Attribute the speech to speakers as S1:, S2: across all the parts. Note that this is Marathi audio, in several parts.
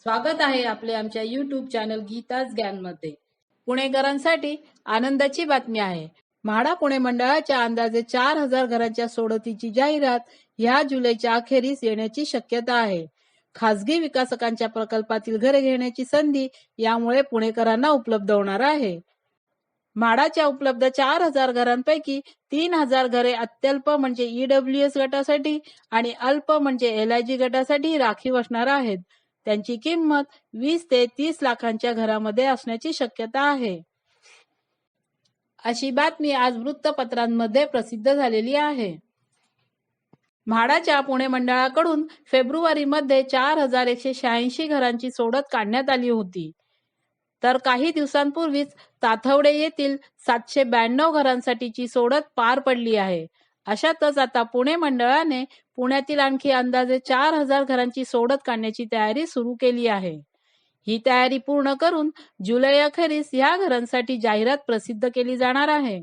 S1: स्वागत आहे आपले आमच्या YouTube चॅनल गीताच ज्ञानमध्ये। पुणेकरांसाठी आनंदाची बातमी आहे। म्हाडा पुणे मंडळाच्या अंदाजे 4000 घरांच्या सोडतीची जाहिरात ह्या जुलैच्या अखेरीस येण्याची शक्यता आहे। खासगी विकासकांच्या प्रकल्पातील घरे घेण्याची संधी यामुळे पुणेकरांना उपलब्ध होणार आहे। म्हाडाच्या उपलब्ध 4000 घरांपैकी 3000 घरे अत्यल्प म्हणजे EWS गटासाठी आणि अल्प म्हणजे LIG गटासाठी राखीव असणार आहेत। त्यांची किंमत 20 ते 30 लाखांच्या घरामध्ये असण्याची शक्यता आहे, अशी बातमी आज वृत्तपत्रांमध्ये प्रसिद्ध झालेली आहे। म्हाडाच्या पुणे मंडळाकडून फेब्रुवारीमध्ये 4186 घरांची सोडत काढण्यात आली होती, तर काही दिवसांपूर्वीच ताथवडे येथील 792 घरांसाठीची सोडत पार पडली आहे। अशातच आता पुणे मंडळाने पुण्यातील आणखी अंदाजे 4000 घरांची सोडत काढण्याची तयारी सुरू केली आहे। ही तयारी पूर्ण करून जुलै अखेरीस या घरांसाठी जाहिरात प्रसिद्ध केली जाणार आहे।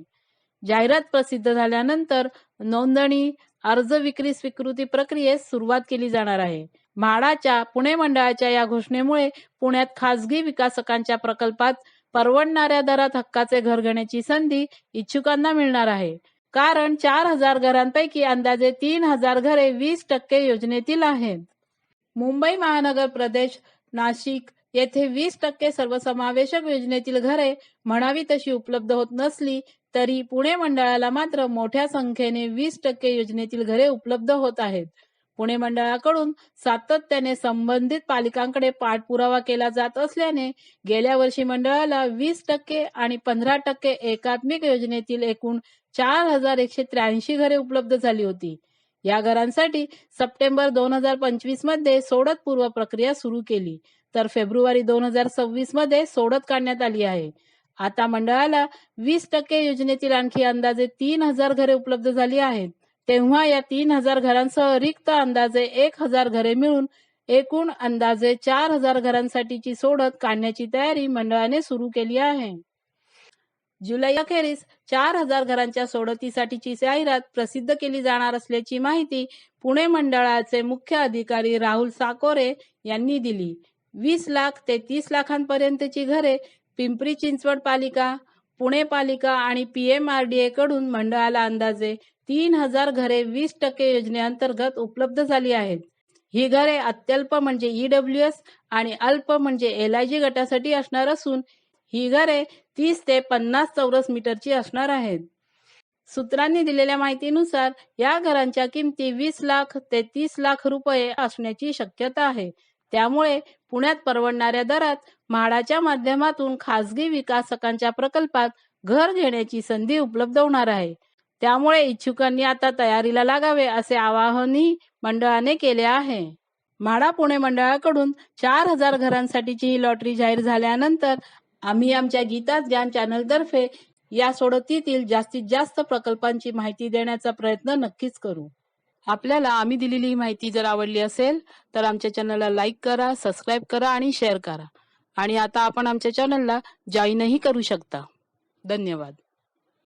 S1: जाहिरात प्रसिद्ध झाल्यानंतर नोंदणी, अर्ज विक्री स्वीकृती प्रक्रियेस सुरुवात केली जाणार आहे। म्हाडाच्या पुणे मंडळाच्या या घोषणेमुळे पुण्यात खासगी विकासकांच्या प्रकल्पात परवडणाऱ्या दरात हक्काचे घर घेण्याची संधी इच्छुकांना मिळणार आहे। कारण 4000 घरांपैकी अंदाजे 3000 घरे 20% योजनेतील आहेत। मुंबई महानगर प्रदेश, नाशिक येथे 20% सर्वसमावेशक योजनेतील घरे म्हणावी तशी उपलब्ध होत नसली तरी पुणे मंडळाला मात्र मोठ्या संख्येने 20% योजनेतील घरे उपलब्ध होत आहेत। पुणे मंडळाकडून सातत्याने संबंधित पालिकांकडे पाठपुरावा केला जात असल्याने गेल्या वर्षी मंडळाला 20% आणि 15% एकात्मिक योजनेतील एकूण 4183 घरे उपलब्ध झाली होती। या घरांसाठी सप्टेंबर 2025 मध्ये सोडत पूर्व प्रक्रिया सुरू केली, तर फेब्रुवारी 2026 मध्ये सोडत काढण्यात आली आहे। आता मंडळाला 20% योजनेतील आणखी अंदाजे 3000 घरे उपलब्ध झाली आहेत। तेव्हा या 3000 घरांसह रिक्त अंदाजे 1000 घरे मिळून एकूण अंदाजे 4000 घरांसाठीची सोडत काढण्याची तयारी मंडळाने सुरू केली आहे। जुलै अखेरीस 4000 घरांच्या सोडतीसाठीची जाहिरात प्रसिद्ध केली जाणार असल्याची माहिती पुणे मंडळाचे मुख्य अधिकारी राहुल साकोरे यांनी दिली। 20 लाख ते 30 लाखांपर्यंतची घरे पिंपरी चिंचवड पालिका, पुणे पालिका आणि PMRDA कडून मंडळाला अंदाजे 3000 घरे 20% योजनेअंतर्गत उपलब्ध झाली आहेत। ही घरे अत्यल्प म्हणजे EWS आणि अल्प म्हणजे LIG गटासाठी असणार असून ही घरे 30 ते 50 चौरस मीटरची असणार आहेत। सूत्रांनी दिलेल्या माहितीनुसार या घरांच्या किमती 20 लाख ते 30 लाख रुपये असण्याची शक्यता आहे। त्यामुळे पुण्यात परवडणाऱ्या दरात म्हाडाच्या माध्यमातून खासगी विकासकांच्या प्रकल्पात घर घेण्याची संधी उपलब्ध होणार आहे। त्यामुळे इच्छुकांनी आता तयारीला लागावे असे आवाहनही मंडळाने केले आहे। म्हाडा पुणे मंडळाकडून 4000 घरांसाठीची ही लॉटरी जाहीर झाल्यानंतर आम्ही आमच्या गीताच ज्ञान चॅनलतर्फे या सोडतीतील जास्तीत जास्त प्रकल्पांची माहिती देण्याचा प्रयत्न नक्कीच करू। आपल्याला आम्ही दिलेली ही माहिती जर आवडली असेल तर आमच्या चॅनलला लाईक करा, सबस्क्राईब करा आणि शेअर करा। आणि आता आपण आमच्या चॅनलला जॉईनही करू शकता। धन्यवाद।